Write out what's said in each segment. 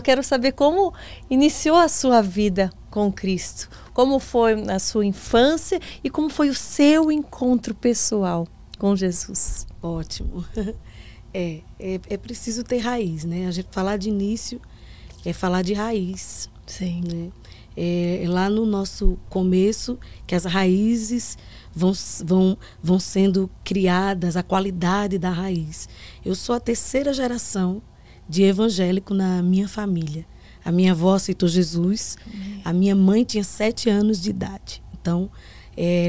eu quero saber como iniciou a sua vida com Cristo. Como foi a sua infância e como foi o seu encontro pessoal com Jesus. Ótimo. É preciso ter raiz, né? A gente falar de início é falar de raiz. Sim. Né? É lá no nosso começo que as raízes vão sendo criadas, a qualidade da raiz. Eu sou a terceira geração de evangélico na minha família. A minha avó aceitou Jesus, a minha mãe tinha 7 anos de idade. Então,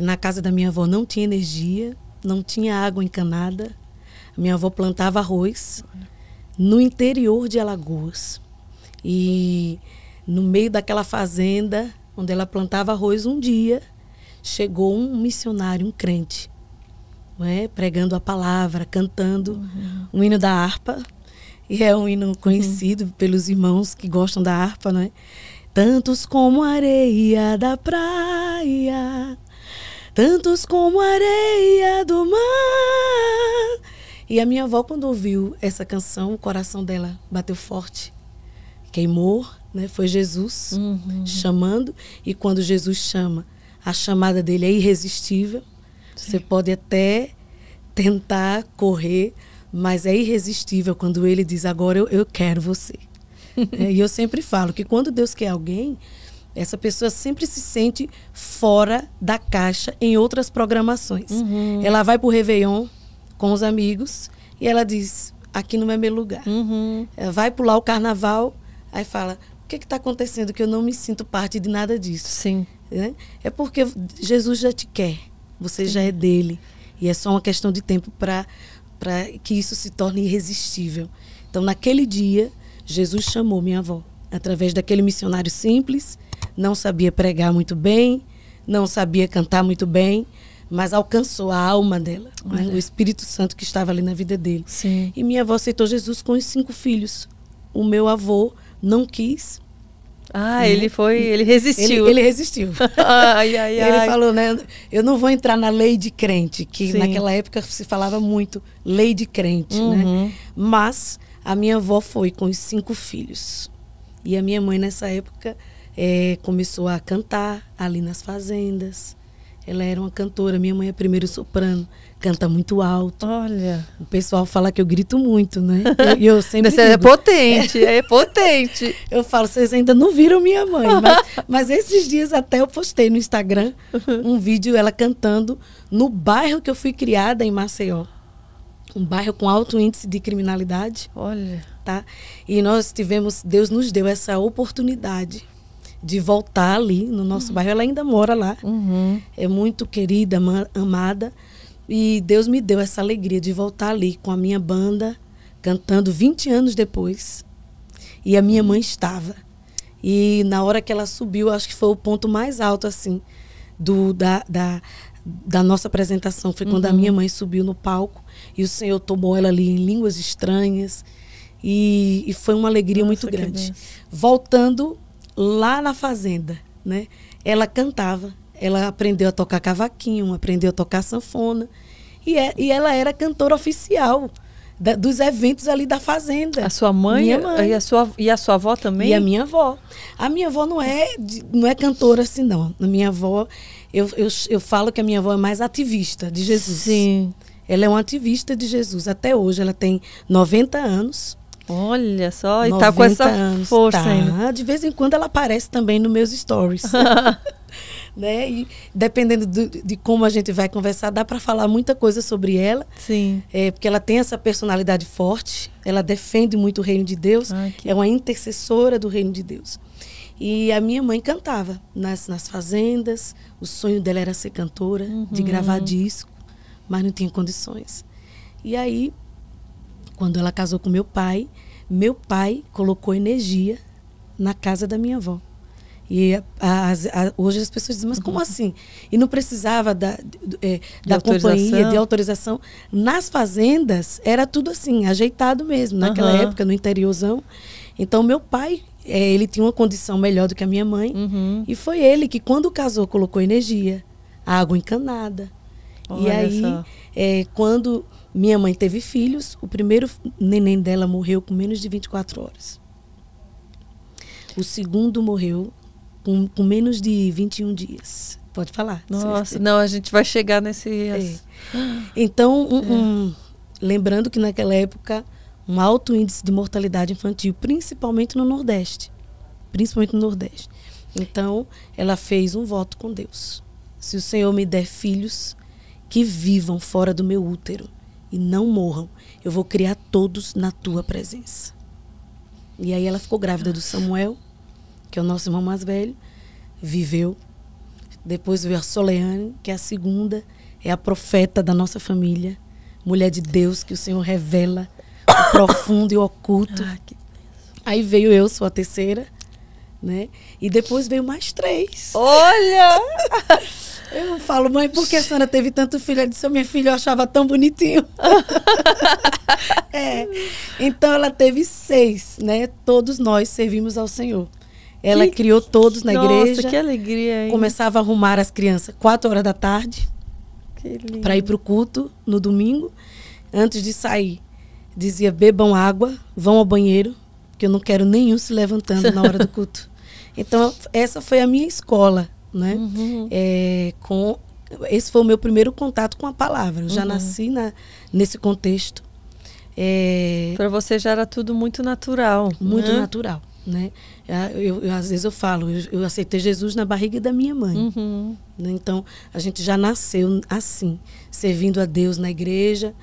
na casa da minha avó não tinha energia, não tinha água encanada. A minha avó plantava arroz no interior de Alagoas. E no meio daquela fazenda, onde ela plantava arroz, um dia chegou um missionário, um crente, não é? Pregando a palavra, cantando um hino da harpa. E é um hino conhecido pelos irmãos que gostam da harpa, não é? Tantos como a areia da praia, tantos como a areia do mar. E a minha avó, quando ouviu essa canção, o coração dela bateu forte, queimou, né? Foi Jesus chamando. E quando Jesus chama, a chamada dele é irresistível. Sim. Você pode até tentar correr, mas é irresistível quando ele diz, agora eu quero você. E eu sempre falo que quando Deus quer alguém, essa pessoa sempre se sente fora da caixa em outras programações. Ela vai para o Réveillon com os amigos e ela diz, aqui não é meu lugar. Ela vai pular o carnaval, aí fala, o que está acontecendo que eu não me sinto parte de nada disso? Sim. É porque Jesus já te quer, você já é dele. E é só uma questão de tempo para que isso se torne irresistível. Então, naquele dia, Jesus chamou minha avó, através daquele missionário simples, não sabia pregar muito bem, não sabia cantar muito bem, mas alcançou a alma dela, né? O Espírito Santo que estava ali na vida dele. Sim. E minha avó aceitou Jesus com os 5 filhos. O meu avô não quis. Ele resistiu. Ele resistiu. Ele falou, né? Eu não vou entrar na lei de crente, que Sim. naquela época se falava muito, lei de crente, né? Mas a minha avó foi com os 5 filhos. E a minha mãe, nessa época, começou a cantar ali nas fazendas. Ela era uma cantora, minha mãe é primeiro soprano, canta muito alto. Olha. O pessoal fala que eu grito muito, né? Eu sempre Você digo, é potente, é potente. Eu falo, vocês ainda não viram minha mãe, mas esses dias até eu postei no Instagram um vídeo ela cantando no bairro que eu fui criada, em Maceió. Um bairro com alto índice de criminalidade. Olha. Tá? E Deus nos deu essa oportunidade de voltar ali no nosso bairro. Ela ainda mora lá. É muito querida, amada. E Deus me deu essa alegria de voltar ali com a minha banda, cantando 20 anos depois. E a minha mãe estava. E na hora que ela subiu, acho que foi o ponto mais alto, assim, da nossa apresentação. Foi quando a minha mãe subiu no palco e o Senhor tomou ela ali em línguas estranhas. E foi uma alegria muito grande. Voltando lá na fazenda, né? Ela cantava, ela aprendeu a tocar cavaquinho, aprendeu a tocar sanfona e ela era cantora oficial dos eventos ali da fazenda. A sua mãe? Minha mãe. E a sua avó também? E a minha avó. A minha avó não é cantora assim, não. A minha avó, eu falo que a minha avó é mais ativista de Jesus. Sim. Ela é uma ativista de Jesus. Até hoje ela tem 90 anos. Olha só, e tá com essa força ainda. De vez em quando ela aparece também nos meus stories. Né? E dependendo de como a gente vai conversar, dá para falar muita coisa sobre ela. Sim. Porque ela tem essa personalidade forte, ela defende muito o reino de Deus, é uma intercessora do reino de Deus. E a minha mãe cantava nas fazendas, o sonho dela era ser cantora, de gravar disco, mas não tinha condições. E aí, quando ela casou com meu pai colocou energia na casa da minha avó. E hoje as pessoas dizem, mas como assim? E não precisava da companhia, de autorização. Nas fazendas era tudo assim, ajeitado mesmo, naquela época, no interiorzão. Então meu pai, ele tinha uma condição melhor do que a minha mãe. E foi ele que, quando casou, colocou energia, água encanada. Olha e aí, quando minha mãe teve filhos, o primeiro neném dela morreu com menos de 24 horas. O segundo morreu com menos de 21 dias. Pode falar. Nossa, não, a gente vai chegar nesse... Então, lembrando que naquela época, um alto índice de mortalidade infantil, principalmente no Nordeste. Então, ela fez um voto com Deus. Se o Senhor me der filhos que vivam fora do meu útero e não morram, eu vou criar todos na tua presença. E aí ela ficou grávida do Samuel, que é o nosso irmão mais velho, viveu. Depois veio a Soleane, que é a segunda, é a profeta da nossa família, mulher de Deus, que o Senhor revela o profundo e o oculto. Aí veio eu, sou a terceira, né? E depois veio mais 3. Olha! Eu falo, mãe, por que a senhora teve tanto filho? Ela disse, minha filha, eu achava tão bonitinho. Então ela teve 6, né? Todos nós servimos ao Senhor. Ela criou todos na igreja. Nossa, que alegria, hein? Começava a arrumar as crianças 4 horas da tarde para ir para o culto no domingo. Antes de sair, dizia, bebam água, vão ao banheiro, porque eu não quero nenhum se levantando na hora do culto. Então, essa foi a minha escola, né? Esse foi o meu primeiro contato com a palavra. Eu já nasci nesse contexto. Para você já era tudo muito natural. Muito natural. Né? Às vezes eu falo, eu aceitei Jesus na barriga da minha mãe. Né? Então, a gente já nasceu assim, servindo a Deus na igreja.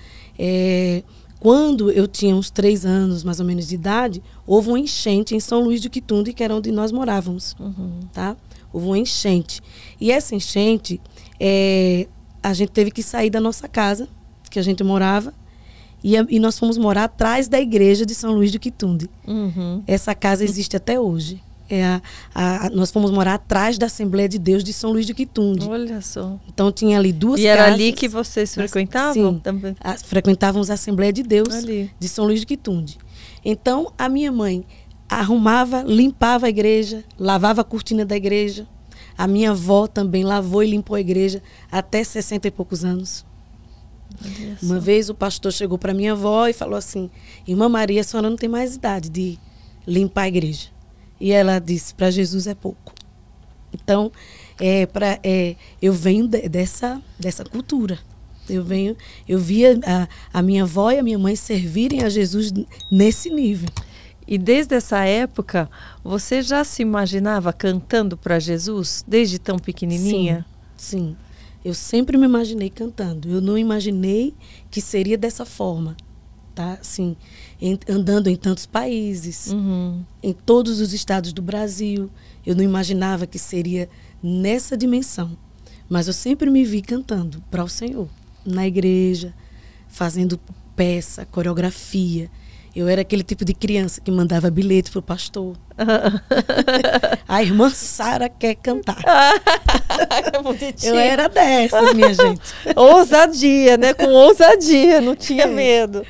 Quando eu tinha uns 3 anos, mais ou menos, de idade, houve uma enchente em São Luís do Quitunde, que era onde nós morávamos. Tá? Houve uma enchente. E essa enchente, a gente teve que sair da nossa casa, que a gente morava, e nós fomos morar atrás da igreja de São Luís do Quitunde. Essa casa existe até hoje. Nós fomos morar atrás da Assembleia de Deus de São Luís do Quitunde. Olha só. Então tinha ali 2 casas. E era ali que vocês frequentavam? Sim, também? Frequentávamos a Assembleia de Deus ali de São Luís do Quitunde. Então a minha mãe arrumava, limpava a igreja, lavava a cortina da igreja. A minha avó também lavou e limpou a igreja até 60 e poucos anos. Uma vez o pastor chegou para minha avó e falou assim, irmã Maria, a senhora não tem mais idade de limpar a igreja. E ela disse, para Jesus é pouco. Então, eu venho dessa cultura. Eu via a minha avó e a minha mãe servirem a Jesus nesse nível. E desde essa época, você já se imaginava cantando para Jesus, desde tão pequenininha? Sim. Eu sempre me imaginei cantando. Eu não imaginei que seria dessa forma, tá? Assim, andando em tantos países, em todos os estados do Brasil. Eu não imaginava que seria nessa dimensão. Mas eu sempre me vi cantando para o Senhor, na igreja, fazendo peça, coreografia. Eu era aquele tipo de criança que mandava bilhete pro pastor. A irmã Sara quer cantar. Eu era dessas, minha gente. Ousadia, né? Com ousadia, não tinha medo.